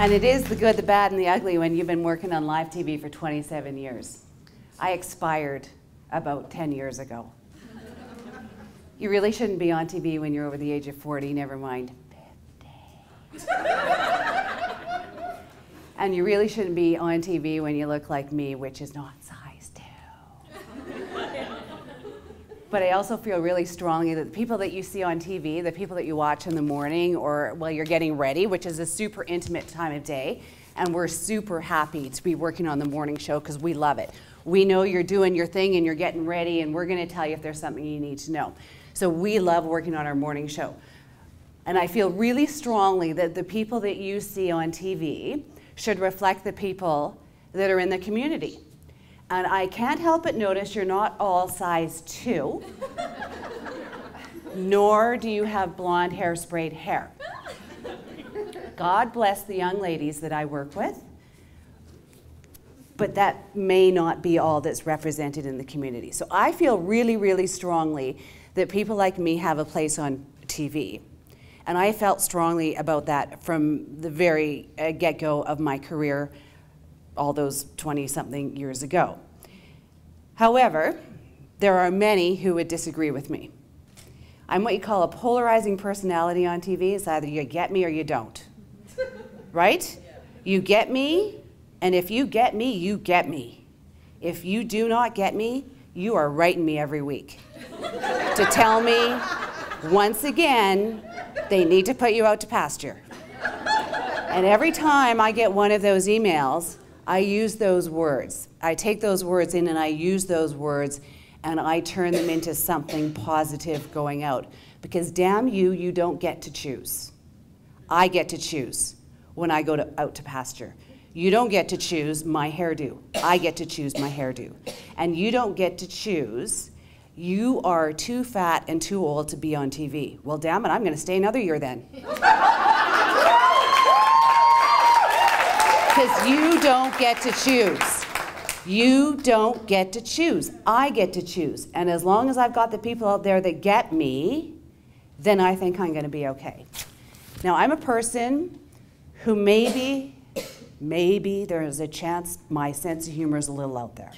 And it is the good, the bad, and the ugly when you've been working on live TV for 27 years. I expired about 10 years ago. You really shouldn't be on TV when you're over the age of 40, never mind 50. And you really shouldn't be on TV when you look like me, which is not size 2. But I also feel really strongly that the people that you see on TV, the people that you watch in the morning or while you're getting ready, which is a super intimate time of day, and we're super happy to be working on the morning show because we love it. We know you're doing your thing and you're getting ready, and we're going to tell you if there's something you need to know. So we love working on our morning show. And I feel really strongly that the people that you see on TV should reflect the people that are in the community. And I can't help but notice you're not all size 2, nor do you have blonde hair-sprayed hair. God bless the young ladies that I work with, but that may not be all that's represented in the community. So I feel really, really strongly that people like me have a place on TV. And I felt strongly about that from the very get-go of my career all those 20-something years ago. However, there are many who would disagree with me. I'm what you call a polarizing personality on TV. It's either you get me or you don't, right? You get me, and if you get me, you get me. If you do not get me, you are writing me every week to tell me, once again, they need to put you out to pasture. And every time I get one of those emails, I use those words. I take those words in and I use those words and I turn them into something positive going out. Because damn you, you don't get to choose. I get to choose when I go out to pasture. You don't get to choose my hairdo. I get to choose my hairdo. And you don't get to choose, you are too fat and too old to be on TV. Well, damn it, I'm going to stay another year then. Because you don't get to choose. You don't get to choose. I get to choose. And as long as I've got the people out there that get me, then I think I'm going to be okay. Now, I'm a person who maybe there is a chance my sense of humor is a little out there.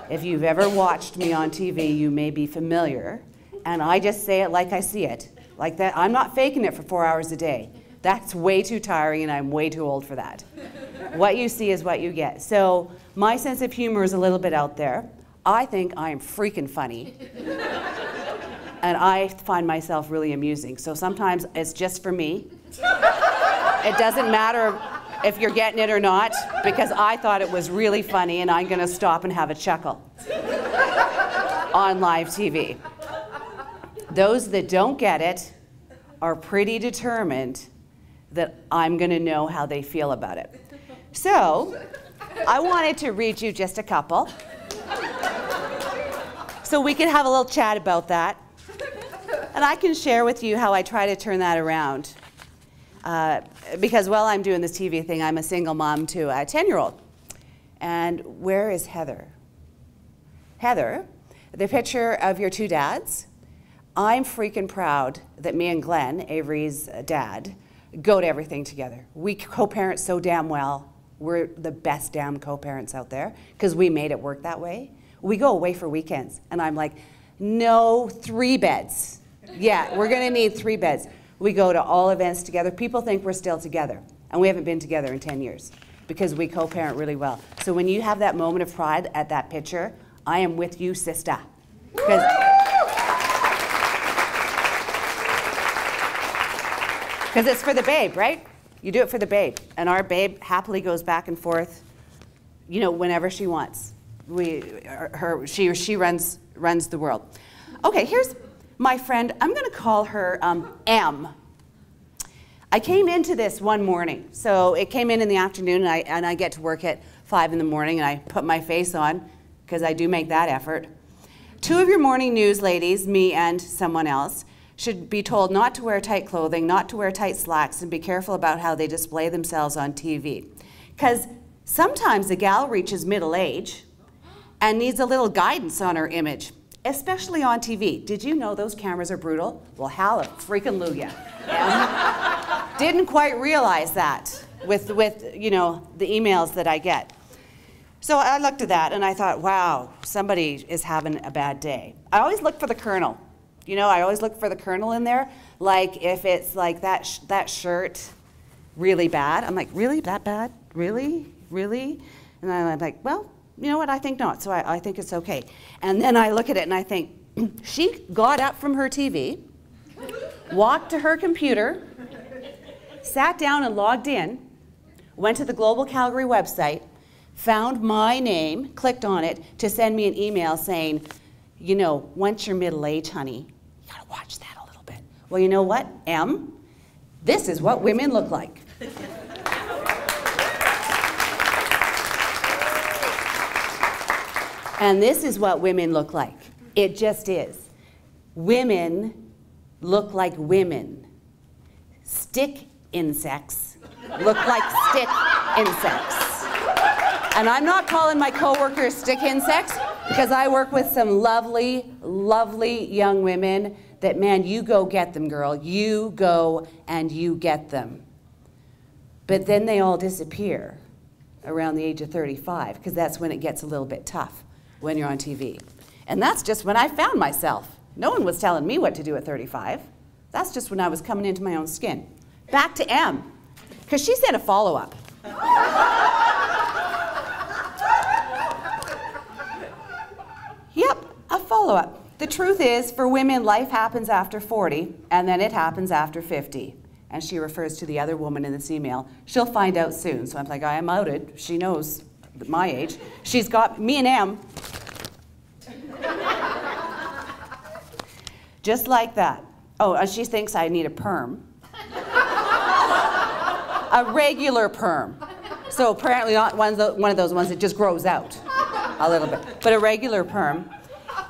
If you've ever watched me on TV, you may be familiar. And I just say it like I see it. Like that. I'm not faking it for 4 hours a day. That's way too tiring, and I'm way too old for that. What you see is what you get. So my sense of humor is a little bit out there. I think I am freaking funny. And I find myself really amusing. So sometimes it's just for me. It doesn't matter if you're getting it or not, because I thought it was really funny, and I'm going to stop and have a chuckle on live TV. Those that don't get it are pretty determined that I'm going to know how they feel about it. So I wanted to read you just a couple so we can have a little chat about that. And I can share with you how I try to turn that around. Because while I'm doing this TV thing, I'm a single mom to a 10-year-old. And where is Heather? Heather, the picture of your two dads. I'm freaking proud that me and Glenn, Avery's dad, go to everything together. We co-parent so damn well. We're the best damn co-parents out there because we made it work that way. We go away for weekends, and I'm like, no, 3 beds. Yeah, we're going to need 3 beds. We go to all events together. People think we're still together, and we haven't been together in 10 years because we co-parent really well. So when you have that moment of pride at that picture, I am with you, sister. Because it's for the babe, right? You do it for the babe. And our babe happily goes back and forth, you know, whenever she wants. She runs the world. Okay, here's my friend. I'm going to call her M. I came into this one morning. So it came in the afternoon, and I get to work at 5 in the morning, and I put my face on, because I do make that effort. 2 of your morning news ladies, me and someone else, should be told not to wear tight clothing, not to wear tight slacks, and be careful about how they display themselves on TV. Because sometimes a gal reaches middle age and needs a little guidance on her image, especially on TV. Did you know those cameras are brutal? Well, hallelujah. Didn't quite realize that with you know, the emails that I get. So I looked at that and I thought, wow, somebody is having a bad day. I always look for the kernel. You know, I always look for the kernel in there. Like if it's like that shirt, really bad. I'm like, really, that bad? Really? Really? And then I'm like, well, you know what, I think not, so I think it's okay. And then I look at it and I think, she got up from her TV, walked to her computer, sat down and logged in, went to the Global Calgary website, found my name, clicked on it to send me an email saying, you know, once you're middle-aged, honey, you gotta watch that a little bit. Well, you know what, Em? This is what women look like. And this is what women look like. It just is. Women look like women. Stick insects look like stick insects. And I'm not calling my coworkers stick insects because I work with some lovely, lovely young women that, man, you go get them, girl. You go and you get them. But then they all disappear around the age of 35 because that's when it gets a little bit tough when you're on TV. And that's just when I found myself. No one was telling me what to do at 35. That's just when I was coming into my own skin. Back to Em, because she sent a follow-up. Yep, a follow-up. The truth is, for women, life happens after 40, and then it happens after 50. And she refers to the other woman in this email. She'll find out soon. So I'm like, I am outed. She knows my age. She's got me and Em. Just like that. Oh, and she thinks I need a perm. A regular perm. So apparently not one of those ones that just grows out a little bit, but a regular perm.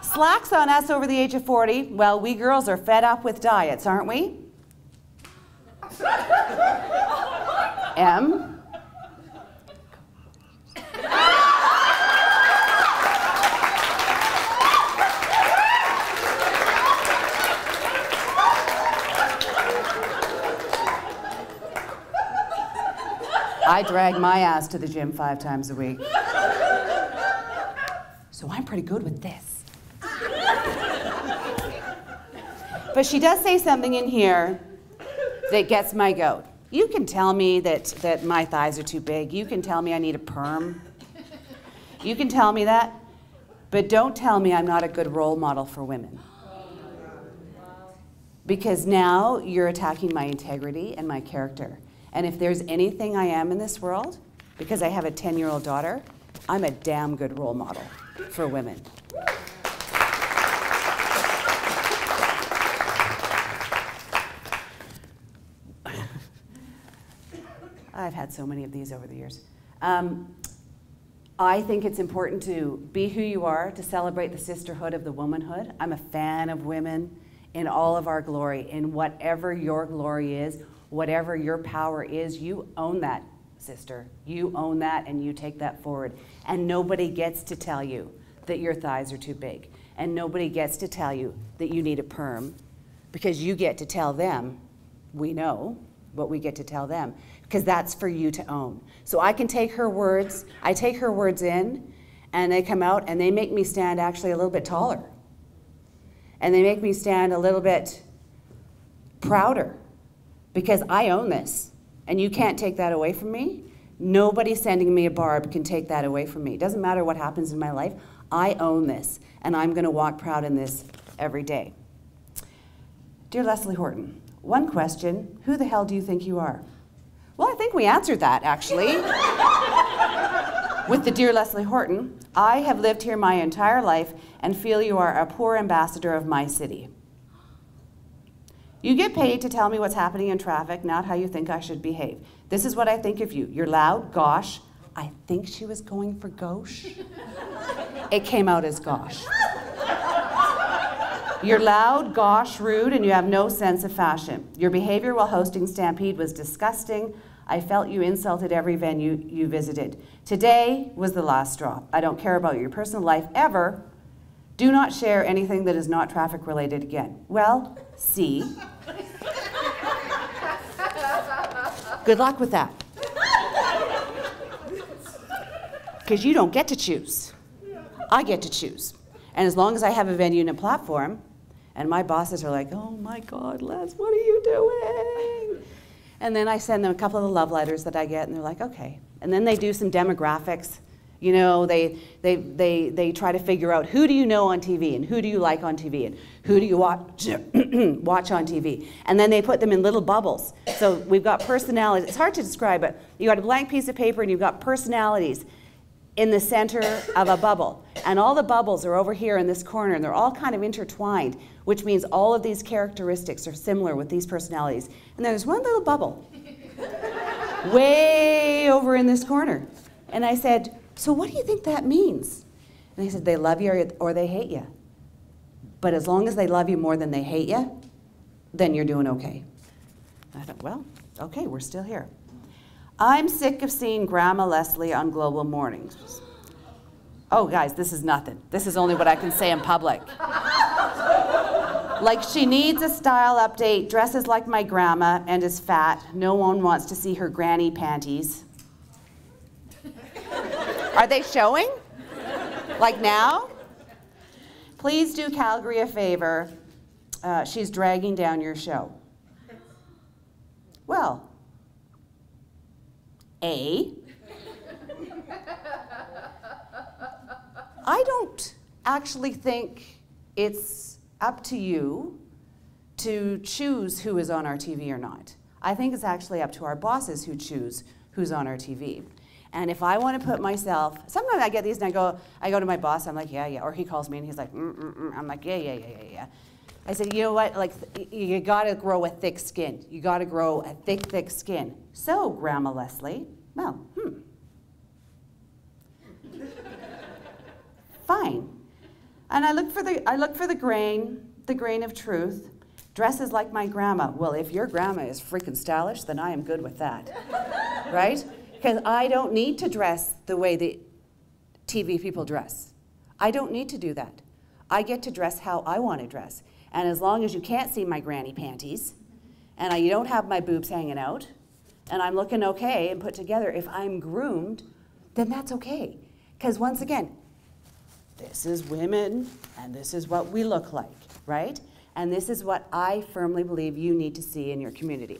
Slacks on us over the age of 40. Well, we girls are fed up with diets, aren't we? Em? I drag my ass to the gym 5 times a week. So I'm pretty good with this. But she does say something in here that gets my goat. You can tell me that my thighs are too big. You can tell me I need a perm. You can tell me that. But don't tell me I'm not a good role model for women. Because now you're attacking my integrity and my character. And if there's anything I am in this world, because I have a 10-year-old daughter, I'm a damn good role model for women. I've had so many of these over the years. I think it's important to be who you are, to celebrate the sisterhood of the womanhood. I'm a fan of women in all of our glory, in whatever your glory is. Whatever your power is, you own that, sister. You own that and you take that forward. And nobody gets to tell you that your thighs are too big. And nobody gets to tell you that you need a perm, because you get to tell them, we know what we get to tell them, because that's for you to own. So I can take her words, I take her words in, and they come out and they make me stand actually a little bit taller. And they make me stand a little bit prouder. Because I own this, and you can't take that away from me. Nobody sending me a barb can take that away from me. It doesn't matter what happens in my life. I own this, and I'm going to walk proud in this every day. Dear Leslie Horton, one question, who the hell do you think you are? Well, I think we answered that, actually. With the Dear Leslie Horton, I have lived here my entire life and feel you are a poor ambassador of my city. You get paid to tell me what's happening in traffic, not how you think I should behave. This is what I think of you. You're loud, gosh. I think she was going for gauche. It came out as gosh. You're loud, gosh, rude, and you have no sense of fashion. Your behavior while hosting Stampede was disgusting. I felt you insulted every venue you visited. Today was the last straw. I don't care about your personal life ever. Do not share anything that is not traffic related again. Well, see. Good luck with that. Because you don't get to choose. I get to choose. And as long as I have a venue and a platform, and my bosses are like, oh my God, Les, what are you doing? And then I send them a couple of the love letters that I get, and they're like, okay. And then they do some demographics. You know, they try to figure out who do you know on TV, and who do you like on TV, and who do you watch, watch on TV. And then they put them in little bubbles. So we've got personalities. It's hard to describe, but you've got a blank piece of paper, and you've got personalities in the center of a bubble. And all the bubbles are over here in this corner, and they're all kind of intertwined, which means all of these characteristics are similar with these personalities. And there's one little bubble way over in this corner. And I said, so what do you think that means? And they said, they love you or they hate you. But as long as they love you more than they hate you, then you're doing okay. And I thought, well, okay, we're still here. I'm sick of seeing Grandma Leslie on Global Mornings. Oh, guys, this is nothing. This is only what I can say in public. Like, she needs a style update, dresses like my grandma, and is fat. No one wants to see her granny panties. Are they showing? Like now? Please do Calgary a favor. She's dragging down your show. Well, I don't actually think it's up to you to choose who is on our TV or not. I think it's actually up to our bosses who choose who's on our TV. And if I want to put myself, sometimes I get these and I go to my boss, I'm like, yeah, yeah, or he calls me and he's like, I'm like, yeah. I said, you know what, like, you gotta grow a thick skin. You gotta grow a thick skin. So, Grandma Leslie, well, fine. And I look for the grain of truth. Dresses like my grandma. Well, if your grandma is freaking stylish, then I am good with that, right? Because I don't need to dress the way the TV people dress. I don't need to do that. I get to dress how I want to dress. And as long as you can't see my granny panties, and you don't have my boobs hanging out, and I'm looking okay and put together, if I'm groomed, then that's okay. Because once again, this is women, and this is what we look like, right? And this is what I firmly believe you need to see in your community.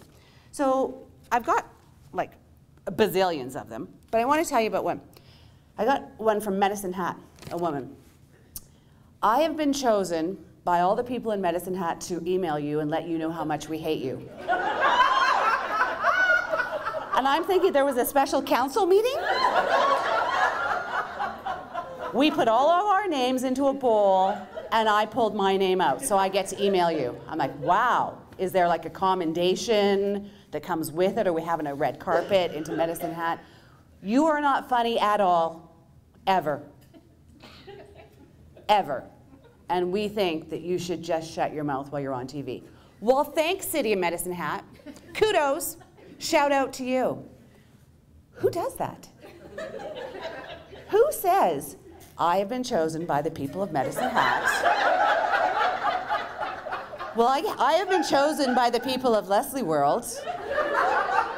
So I've got like bazillions of them, but I want to tell you about one. I got one from Medicine Hat, a woman. I have been chosen by all the people in Medicine Hat to email you and let you know how much we hate you. And I'm thinking there was a special council meeting? We put all of our names into a bowl, and I pulled my name out, so I get to email you. I'm like, wow, is there like a commendation that comes with it? Are we having a red carpet into Medicine Hat? You are not funny at all, ever. Ever. And we think that you should just shut your mouth while you're on TV. Well, thanks, City of Medicine Hat. Kudos. Shout out to you. Who does that? Who says, I have been chosen by the people of Medicine Hat? Well, I have been chosen by the people of Leslie World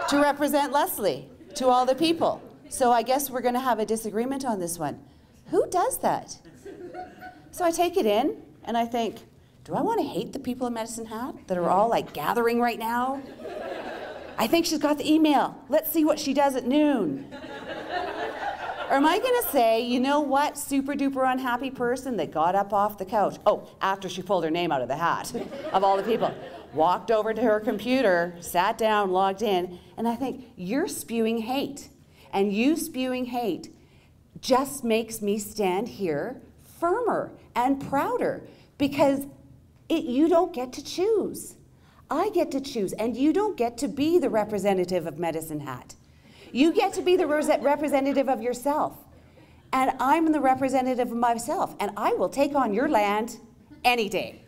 to represent Leslie to all the people. So I guess we're going to have a disagreement on this one. Who does that? So I take it in, and I think, do I want to hate the people of Medicine Hat that are all like gathering right now? I think she's got the email. Let's see what she does at noon. Or am I going to say, you know what, super duper unhappy person that got up off the couch, oh, after she pulled her name out of the hat, of all the people, walked over to her computer, sat down, logged in, and I think, you're spewing hate. And you spewing hate just makes me stand here firmer and prouder, because you don't get to choose. I get to choose, and you don't get to be the representative of Medicine Hat. You get to be the representative of yourself. And I'm the representative of myself, and I will take on your land any day.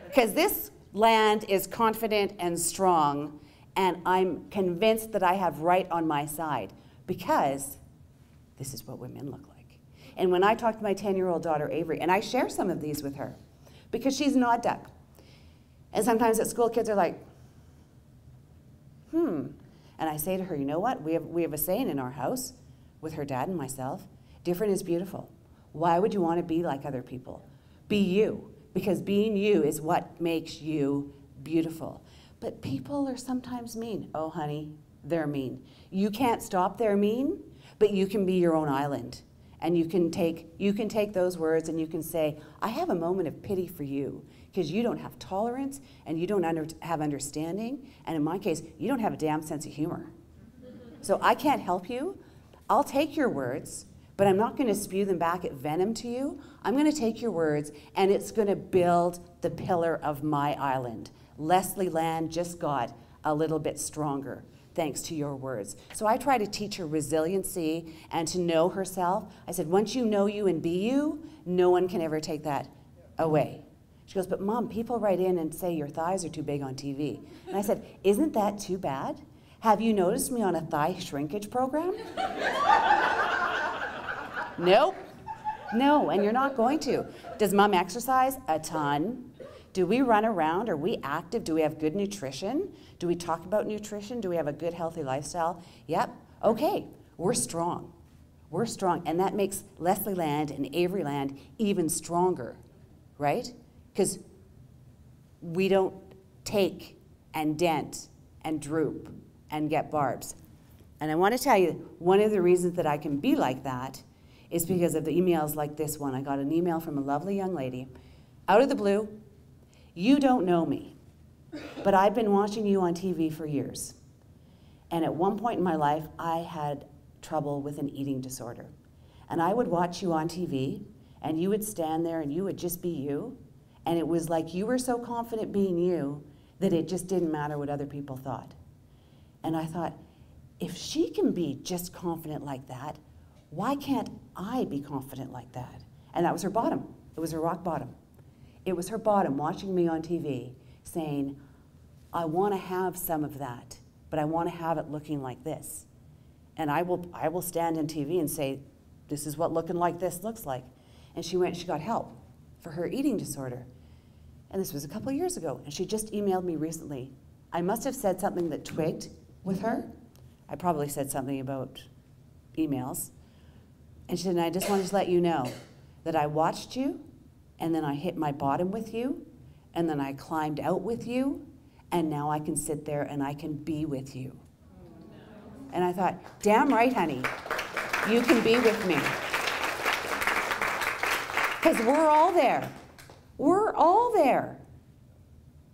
Because this land is confident and strong, and I'm convinced that I have right on my side, because this is what women look like. And when I talk to my 10-year-old daughter, Avery, and I share some of these with her, because she's an odd duck. And sometimes at school, kids are like, And I say to her, you know what? We have a saying in our house with her dad and myself, different is beautiful. Why would you want to be like other people? Be you, because being you is what makes you beautiful. But people are sometimes mean. Oh, honey, they're mean. You can't stop their mean, but you can be your own island. And you can take those words and you can say, I have a moment of pity for you because you don't have tolerance and you don't have understanding. And in my case, you don't have a damn sense of humor. So I can't help you. I'll take your words, but I'm not going to spew them back at venom to you. I'm going to take your words and it's going to build the pillar of my island. Leslie Land just got a little bit stronger thanks to your words. So I try to teach her resiliency and to know herself. I said, once you know you and be you, no one can ever take that away. She goes, but Mom, people write in and say your thighs are too big on TV. And I said, isn't that too bad? Have you noticed me on a thigh shrinkage program? Nope. No, and you're not going to. Does Mom exercise? A ton. Do we run around? Are we active? Do we have good nutrition? Do we talk about nutrition? Do we have a good, healthy lifestyle? Yep. Okay. We're strong. We're strong. And that makes Leslie Land and Avery Land even stronger, right? Because we don't take and dent and droop and get barbs. And I want to tell you, one of the reasons that I can be like that is because of the emails like this one. I got an email from a lovely young lady, out of the blue. You don't know me, but I've been watching you on TV for years. And at one point in my life, I had trouble with an eating disorder. And I would watch you on TV, and you would stand there, and you would just be you. And it was like you were so confident being you that it just didn't matter what other people thought. And I thought, if she can be just confident like that, why can't I be confident like that? And that was her bottom. It was her rock bottom. It was her bottom watching me on TV saying, I want to have some of that, but I want to have it looking like this. And I will stand on TV and say, this is what looking like this looks like. And she got help for her eating disorder. And this was a couple of years ago. And she just emailed me recently. I must have said something that twigged with her. I probably said something about emails. And she said, I just wanted to let you know that I watched you, and then I hit my bottom with you, and then I climbed out with you, and now I can sit there and I can be with you. And I thought, damn right, honey, you can be with me. Because we're all there. We're all there.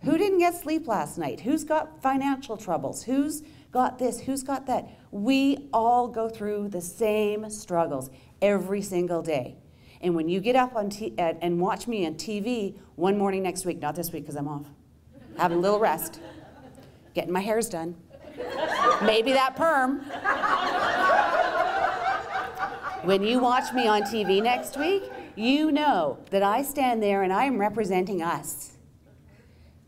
Who didn't get sleep last night? Who's got financial troubles? Who's got this? Who's got that? We all go through the same struggles every single day. And when you get up on and watch me on TV one morning next week, not this week because I'm off, having a little rest, getting my hairs done, maybe that perm. When you watch me on TV next week, you know that I stand there and I am representing us.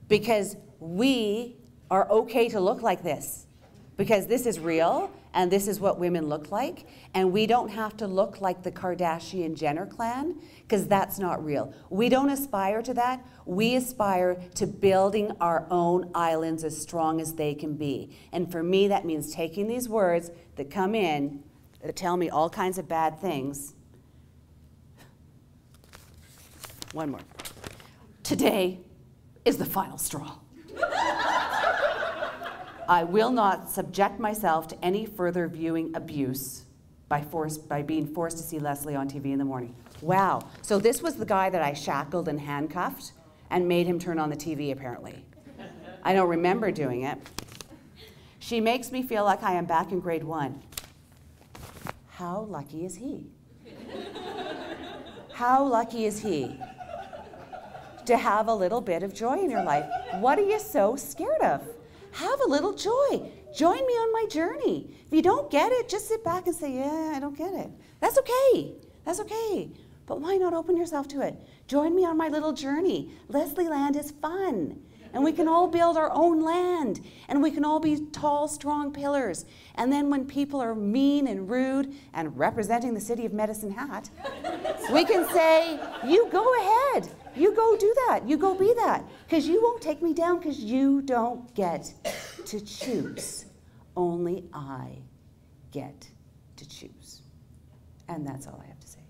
Because we are okay to look like this. Because this is real, and this is what women look like, and we don't have to look like the Kardashian-Jenner clan, because that's not real. We don't aspire to that. We aspire to building our own islands as strong as they can be. And for me, that means taking these words that come in, that tell me all kinds of bad things. One more. Today is the final straw. I will not subject myself to any further viewing abuse by being forced to see Leslie on TV in the morning. Wow. So this was the guy that I shackled and handcuffed and made him turn on the TV, apparently. I don't remember doing it. She makes me feel like I am back in grade 1. How lucky is he? How lucky is he to have a little bit of joy in your life? What are you so scared of? Have a little joy. Join me on my journey. If you don't get it, just sit back and say, yeah, I don't get it. That's okay. That's okay. But why not open yourself to it? Join me on my little journey. Leslie Land is fun. And we can all build our own land. And we can all be tall, strong pillars. And then when people are mean and rude and representing the city of Medicine Hat, we can say, you go ahead. You go do that. You go be that. Because you won't take me down because you don't get to choose. Only I get to choose. And that's all I have to say.